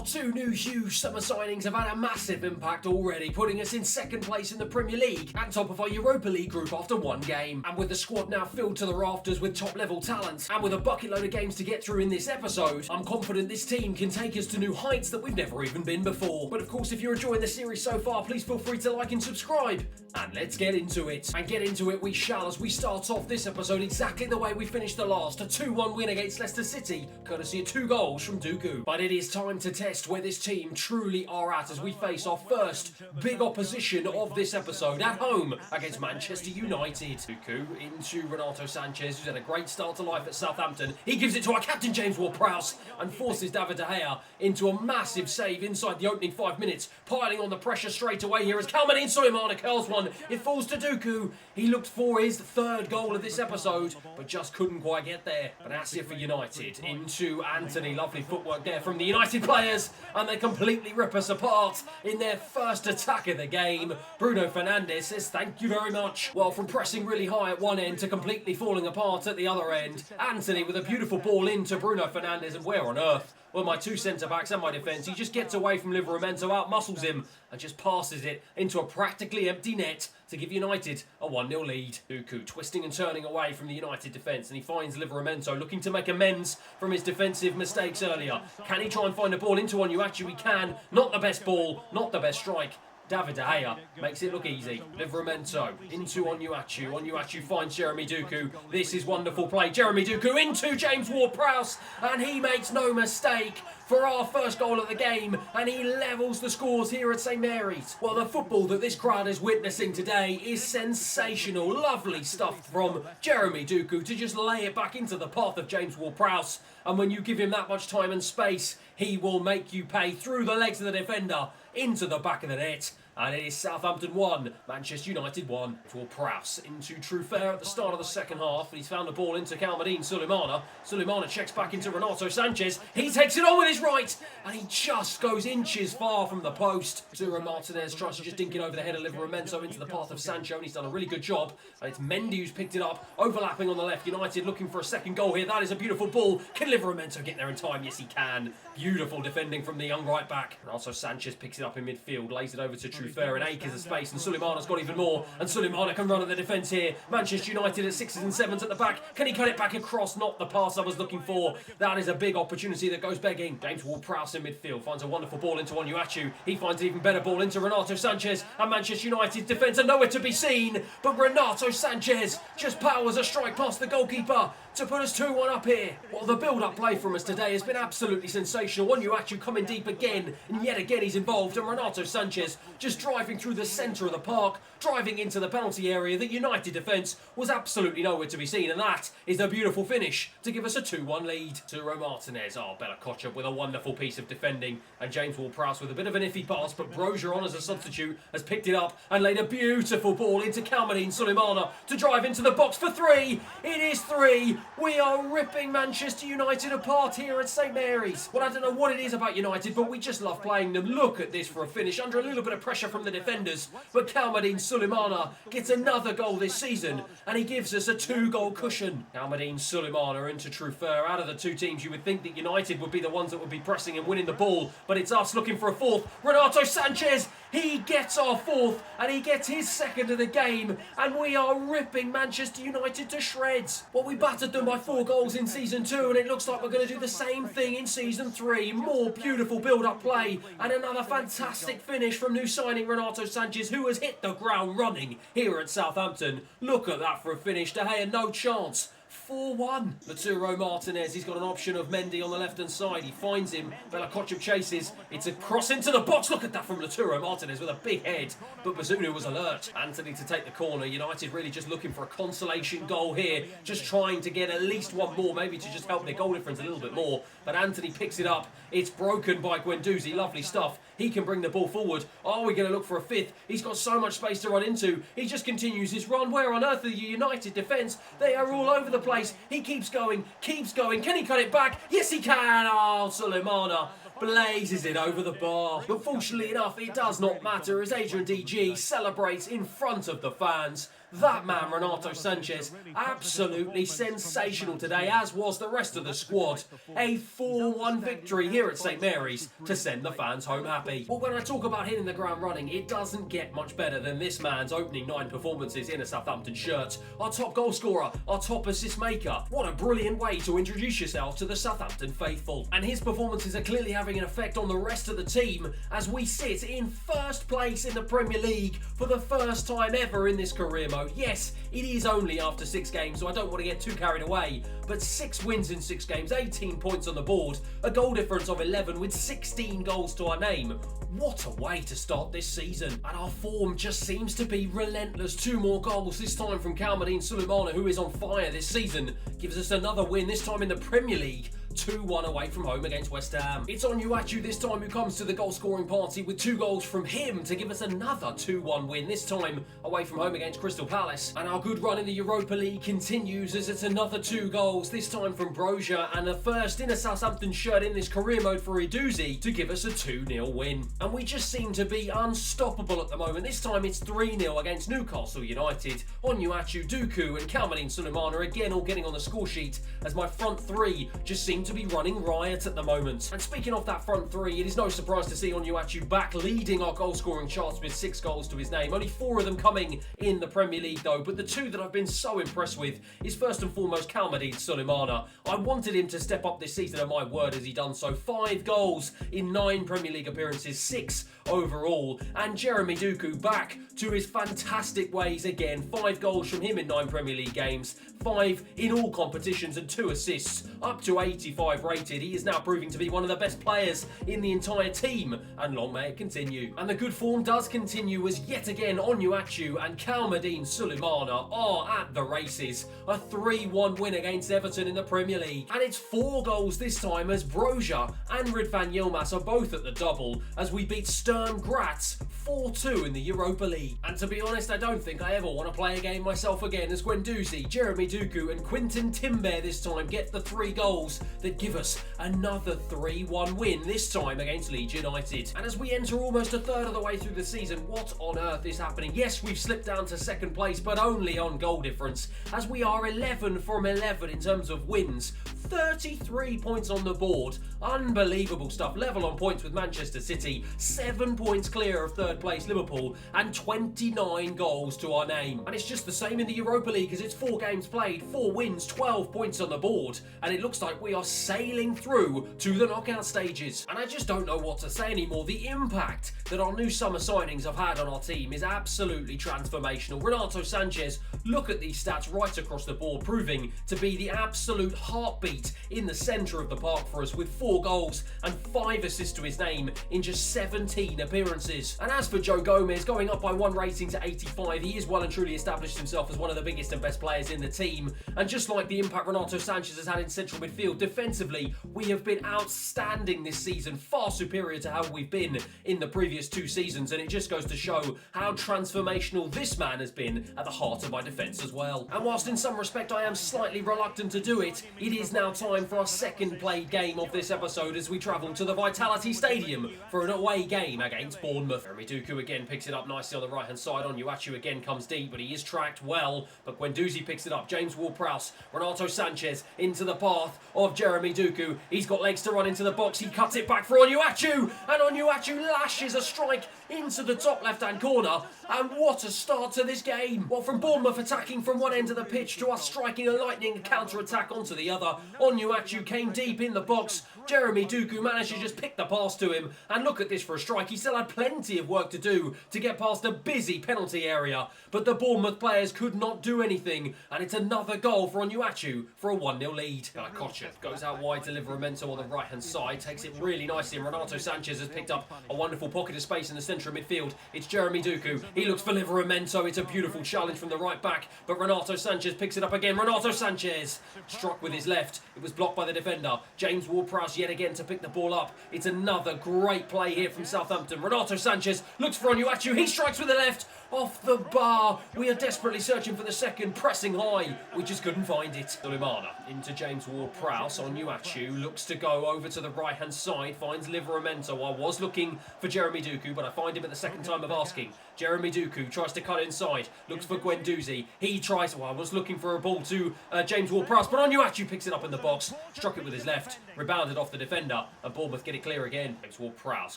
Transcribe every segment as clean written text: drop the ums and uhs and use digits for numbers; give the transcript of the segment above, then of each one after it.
two new huge summer signings have had a massive impact already, putting us in second place in the Premier League and top of our Europa League group after one game. And with the squad now filled to the rafters with top level talent, and with a bucket load of games to get through in this episode, I'm confident this team can take us to new heights that we've never even been before. But of course, if you're enjoying the series so far, please feel free to like and subscribe. And let's get into it. And get into it we shall, as we start off this episode exactly the way we finished the last, a 2-1 win against Leicester City, courtesy of 2 goals from Dooku. But it is time to test where this team truly are at as we face our first big opposition of this episode at home against Manchester United. Dooku into Renato Sanches, who's had a great start to life at Southampton. He gives it to our captain James Ward-Prowse and forces David De Gea into a massive save inside the opening 5 minutes, piling on the pressure straight away here as Calvin Sulemana curls one. It falls to Dooku. He looked for his third goal of this episode, but just couldn't quite get there. But that's it for United. Into Anthony. Lovely footwork there from the United players, and they completely rip us apart in their first attack of the game. Bruno Fernandes says thank you very much. Well, from pressing really high at one end to completely falling apart at the other end, Anthony with a beautiful ball into Bruno Fernandes, and where on earth? Well, my two centre-backs and my defence, he just gets away from Livramento, out-muscles him, and just passes it into a practically empty net to give United a 1-0 lead. Dooku twisting and turning away from the United defence, and he finds Livramento looking to make amends from his defensive mistakes earlier. Can he try and find a ball into Onuachu? He can. Not the best ball, not the best strike. David De Gea makes it look easy. Livramento into Onuachu. Onuachu finds Jeremy Dooku. This is wonderful play. Jeremy Dooku into James Ward-Prowse, and he makes no mistake for our first goal of the game, and he levels the scores here at St Mary's. Well, the football that this crowd is witnessing today is sensational. Lovely stuff from Jeremy Dooku to just lay it back into the path of James Ward-Prowse, and when you give him that much time and space, he will make you pay through the legs of the defender into the back of the net. And it is Southampton 1, Manchester United 1. Ward-Prowse into Truffert at the start of the second half. He's found the ball into Calvin Sulemana. Sulemana checks back into Renato Sanches. He takes it on with his right, and he just goes inches far from the post. Zuro Martinez tries to just dink it over the head of Livramento into the path of Sancho, and he's done a really good job. And it's Mendy who's picked it up, overlapping on the left. United looking for a second goal here. That is a beautiful ball. Can Livramento get there in time? Yes, he can. Beautiful defending from the young right back. And also Sanchez picks it up in midfield, lays it over to Truffert, and acres of space, and Sulemana's got even more, and Sulemana can run at the defence here. Manchester United at 6s and 7s at the back. Can he cut it back across? Not the pass I was looking for. That is a big opportunity that goes begging. James Ward-Prowse in midfield finds a wonderful ball into Onuachu. He finds an even better ball into Renato Sanches, and Manchester United's defence are nowhere to be seen, but Renato Sanches just powers a strike past the goalkeeper to put us 2-1 up here. Well, the build-up play from us today has been absolutely sensational. Onuachu coming deep again, and yet again he's involved, and Renato Sanches just driving through the centre of the park, driving into the penalty area. The United defence was absolutely nowhere to be seen, and that is a beautiful finish to give us a 2-1 lead. Zuro Martinez, Bella Kocha with a wonderful piece of defending, and James Ward-Prowse with a bit of an iffy pass, but Brozier on as a substitute has picked it up and laid a beautiful ball into Calvin Sulemana to drive into the box for 3. It is 3. We are ripping Manchester United apart here at St Mary's. Well, I don't know what it is about United, but we just love playing them. Look at this for a finish, under a little bit of pressure from the defenders, but Calvin Sulemana gets another goal this season, and he gives us a 2-goal cushion. Calvin Sulemana into Truffert. Out of the two teams, you would think that United would be the ones that would be pressing and winning the ball, but it's us looking for a fourth. Renato Sanches, he gets our fourth, and he gets his second of the game, and we are ripping Manchester United to shreds. Well, we battered them by 4 goals in Season 2, and it looks like we're going to do the same thing in Season 3. More beautiful build-up play, and another fantastic finish from new signing Renato Sanches, who has hit the ground running here at Southampton. Look at that for a finish. De Gea, no chance. 4-1. Zuro Martinez, he's got an option of Mendy on the left-hand side. He finds him. Bella Kocha chases. It's a cross into the box. Look at that from Zuro Martinez with a big head. But Bazunu was alert. Anthony to take the corner. United really just looking for a consolation goal here. Just trying to get at least one more, maybe to just help their goal difference a little bit more. But Anthony picks it up. It's broken by Guendouzi. Lovely stuff. He can bring the ball forward. Are we going to look for a fifth? He's got so much space to run into. He just continues his run. Where on earth are the United defence? They are all over the place. He keeps going, keeps going. Can he cut it back? Yes, he can. Oh, Sulemana blazes it over the bar. But fortunately enough, it does not matter as Adrian DG celebrates in front of the fans. That man, Renato Sanches, absolutely sensational today, as was the rest of the squad. A 4-1 victory here at St Mary's to send the fans home happy. But when I talk about hitting the ground running, it doesn't get much better than this man's opening 9 performances in a Southampton shirt. Our top goal scorer, our top assist maker. What a brilliant way to introduce yourself to the Southampton faithful. And his performances are clearly having an effect on the rest of the team as we sit in first place in the Premier League for the first time ever in this career mode. Yes, it is only after 6 games, so I don't want to get too carried away, but 6 wins in 6 games, 18 points on the board, a goal difference of 11 with 16 goals to our name. What a way to start this season. And our form just seems to be relentless. 2 more goals, this time from Sulemana, who is on fire this season, gives us another win, this time in the Premier League. 2-1 away from home against West Ham. It's Onuachu this time who comes to the goal scoring party with 2 goals from him to give us another 2-1 win, this time away from home against Crystal Palace. And our good run in the Europa League continues as it's another 2 goals, this time from Broja, and the first in a Southampton shirt in this career mode for Iduzi to give us a 2-0 win. And we just seem to be unstoppable at the moment. This time it's 3-0 against Newcastle United. Onuachu, Duku and Sulemana again all getting on the score sheet as my front 3 just seem to be running riot at the moment. And speaking of that front 3, it is no surprise to see Onuachu back leading our goal scoring charts with 6 goals to his name. Only 4 of them coming in the Premier League though, but the 2 that I've been so impressed with is first and foremost Sulemana. I wanted him to step up this season, and my word has he done so. 5 goals in 9 Premier League appearances, 6 overall. And Jeremy Duku back to his fantastic ways again. 5 goals from him in 9 Premier League games, 5 in all competitions and 2 assists, up to 85 rated. He is now proving to be one of the best players in the entire team, and long may it continue. And the good form does continue as yet again Onuachu and Sulemana are at the races. A 3-1 win against Everton in the Premier League. And it's 4 goals this time as Broja and Ridvan Yilmaz are both at the double as we beat Sturm Graz 4-2 in the Europa League. And to be honest, I don't think I ever want to play a game myself again as Guendouzi, Jeremy Duku and Quinton Timber this time get the 3 goals that give us another 3-1 win, this time against Leeds United. And as we enter almost a third of the way through the season, what on earth is happening? Yes, we've slipped down to 2nd place, but only on goal difference, as we are 11 from 11 in terms of wins. 33 points on the board. Unbelievable stuff. Level on points with Manchester City. 7 points clear of 3rd place Liverpool and 29 goals to our name. And it's just the same in the Europa League as it's 4 games played, 4 wins, 12 points on the board. And it looks like we are sailing through to the knockout stages. And I just don't know what to say anymore. The impact that our new summer signings have had on our team is absolutely transformational. Renato Sanches, look at these stats right across the board, proving to be the absolute heartbeat in the centre of the park for us with 4 goals and 5 assists to his name in just 17 appearances. And as for Joe Gomez, going up by 1 rating to 85, he is well and truly established himself as one of the biggest and best players in the team. And just like the impact Renato Sanches has had in central midfield, defensively, we have been outstanding this season, far superior to how we've been in the previous 2 seasons, and it just goes to show how transformational this man has been at the heart of my defence as well. And whilst in some respect I am slightly reluctant to do it, it is now time for our 2nd played game of this episode as we travel to the Vitality Stadium for an away game against Bournemouth. Jeremy Duku again picks it up nicely on the right hand side. Onuachu again comes deep, but he is tracked well, but Guendouzi picks it up. James Ward-Prowse, Renato Sanches into the path of Jeremy Duku. He's got legs to run into the box. He cuts it back for Onuachu, and Onuachu lashes a strike into the top left hand corner. And what a start to this game. Well, from Bournemouth attacking from one end of the pitch to us striking a lightning counter attack onto the other. Onuachu came deep in the box. Jeremy Duku managed to just pick the pass to him, and look at this for a strike. He still had plenty of work to do to get past a busy penalty area, but the Bournemouth players could not do anything, and it's another goal for Onuachu for a 1-0 lead. Kocher goes out wide to Livramento on the right hand side, takes it really nicely, and Renato Sanches has picked up a wonderful pocket of space in the centre of midfield. It's Jeremy Duku. He looks for Livramento. It's a beautiful challenge from the right back, but Renato Sanches picks it up again. Renato Sanches struck with his left. It was blocked by the defender. James Ward-Prowse yet again to pick the ball up. It's another great play here from Southampton. Renato Sanches looks for Onuachu. He strikes with the left. off the bar. We are desperately searching for the second, pressing high. We just couldn't find it. Sulemana into James Ward-Prowse. Onuachu looks to go over to the right-hand side, finds Livramento. I was looking for Jeremy Doku, but I find him at the second time of asking. Jeremy Doku tries to cut inside, looks for Guendouzi. He tries, I was looking for a ball to James Ward-Prowse, but Onuachu picks it up in the box, struck it with his left, rebounded off the defender, and Bournemouth get it clear again. James Ward-Prowse,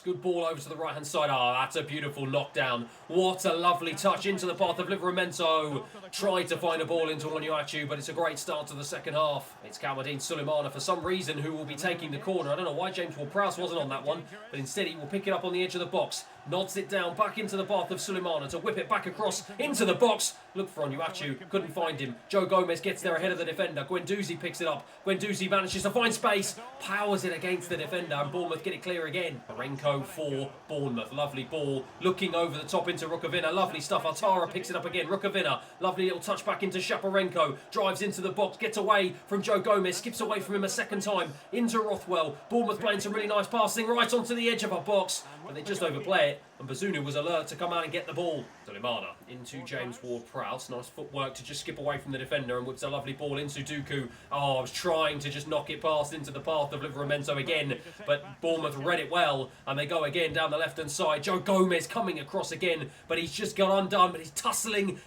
good ball over to the right-hand side. That's a beautiful knockdown. What a lovely touch into the path of Livramento. Tried to find a ball into Onuachu, but it's a great start to the second half. It's Kamaldeen Sulemana, for some reason, who will be taking the corner. I don't know why James Ward-Prowse wasn't on that one, but instead he will pick it up on the edge of the box. Nods it down, back into the path of Sulemana to whip it back across into the box. Look for Onuachu, couldn't find him. Joe Gomez gets there ahead of the defender. Guendouzi picks it up. Guendouzi manages to find space, powers it against the defender, and Bournemouth get it clear again. Renko for Bournemouth. Lovely ball, looking over the top into Rukavina. Lovely stuff. Altara picks it up again. Rukavina, lovely little touch back into Shaparenko. Drives into the box, gets away from Joe Gomez, skips away from him a second time into Rothwell. Bournemouth playing some really nice passing right onto the edge of our box, but they just overplay it, and Bazunu was alert to come out and get the ball. Sulemana into James Ward-Prowse. Nice footwork to just skip away from the defender and whips a lovely ball into Doku. I was trying to just knock it past into the path of Livramento again, but Bournemouth read it well, and they go again down the left-hand side. Joe Gomez coming across again, but he's just got undone, but he's tussling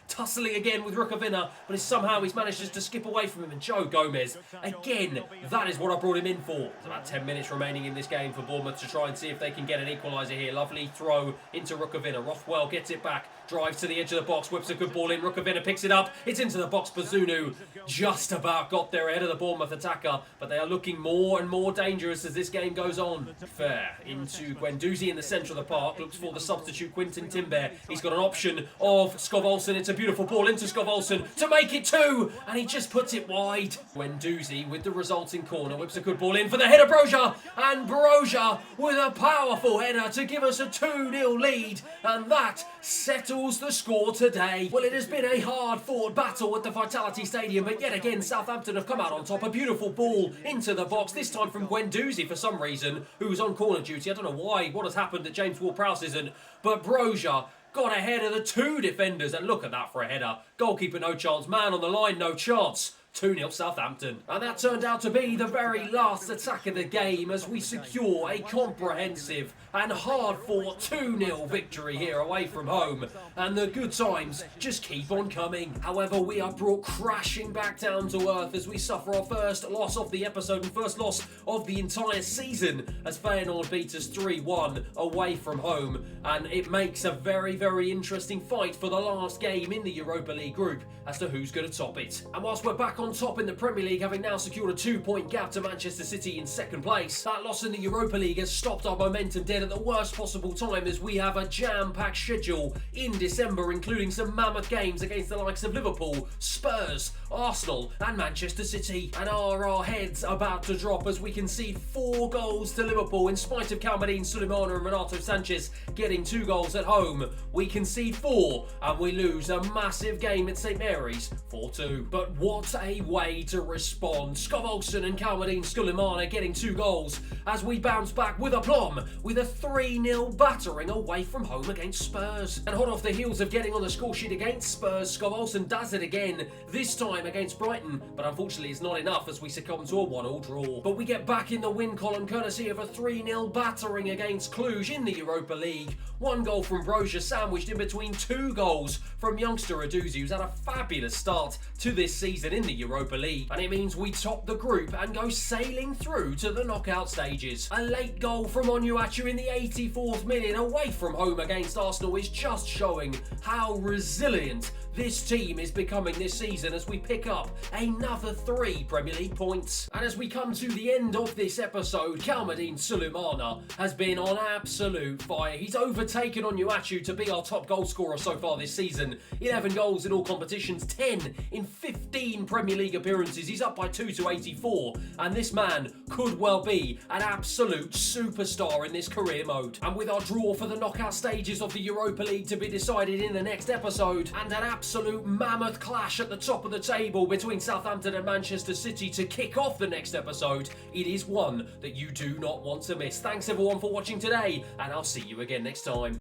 again with Rukavina, but somehow he's managed to skip away from him, and Joe Gomez, again, that is what I brought him in for. There's about 10 minutes remaining in this game for Bournemouth to try and see if they can get an equaliser here. Lovely throw into Rukavina. Rothwell gets it back, drives to the edge of the box, whips a good ball in. Rukavina picks it up. It's into the box. Bazunu just about got there ahead of the Bournemouth attacker, but they are looking more and more dangerous as this game goes on. Fair into Guendouzi in the centre of the park. Looks for the substitute Quinton Timber. He's got an option of Skov Olsen. It's a beautiful ball into Skov Olsen to make it 2, and he just puts it wide. Guendouzi with the resulting corner whips a good ball in for the header Broja, and Broja with a powerful header to give us a 2-0 lead, and that settles the score today. Well, it has been a hard-fought battle at the Vitality Stadium, but yet again Southampton have come out on top. A beautiful ball into the box, this time from Guendouzi for some reason, who was on corner duty. I don't know why, what has happened that James Ward-Prowse isn't, but Broja got ahead of the 2 defenders, and look at that for a header. Goalkeeper no chance, man on the line no chance. 2-0 Southampton. And that turned out to be the very last attack of the game as we secure a comprehensive and hard-fought 2-0 victory here away from home. And the good times just keep on coming. However, we are brought crashing back down to earth as we suffer our first loss of the episode and first loss of the entire season as Feyenoord beat us 3-1 away from home. And it makes a very, very interesting fight for the last game in the Europa League group as to who's going to top it. And whilst we're back on top in the Premier League, having now secured a 2-point gap to Manchester City in second place, that loss in the Europa League has stopped our momentum dead at the worst possible time as we have a jam-packed schedule in December, including some mammoth games against the likes of Liverpool, Spurs, Arsenal and Manchester City. And are our heads about to drop as we concede 4 goals to Liverpool in spite of Kamaldeen Sulemana and Renato Sanches getting 2 goals at home? We concede 4 and we lose a massive game at St Mary's 4-2. But what a way to respond. Skov Olsen and Kamaldeen Sulemana getting 2 goals as we bounce back with aplomb with a 3-0 battering away from home against Spurs. And hot off the heels of getting on the score sheet against Spurs, Skov Olsen does it again, this time against Brighton, but unfortunately it's not enough as we succumb to a 1-1 draw. But we get back in the win column courtesy of a 3-0 battering against Cluj in the Europa League. 1 goal from Broja sandwiched in between 2 goals from youngster Adouzi, who's had a fabulous start to this season in the Europa League. And it means we top the group and go sailing through to the knockout stages. A late goal from Onuachu in the 84th minute away from home against Arsenal is just showing how resilient this team is becoming this season as we pick up another 3 Premier League points. And as we come to the end of this episode, Kamaldeen Sulemana has been on absolute fire. He's overtaken Onuachu to be our top goal scorer so far this season. 11 goals in all competitions, 10 in 15 Premier League appearances. He's up by 2 to 84, and this man could well be an absolute superstar in this career mode. And with our draw for the knockout stages of the Europa League to be decided in the next episode, and an absolute mammoth clash at the top of the table between Southampton and Manchester City to kick off the next episode, it is one that you do not want to miss. Thanks everyone for watching today, and I'll see you again next time.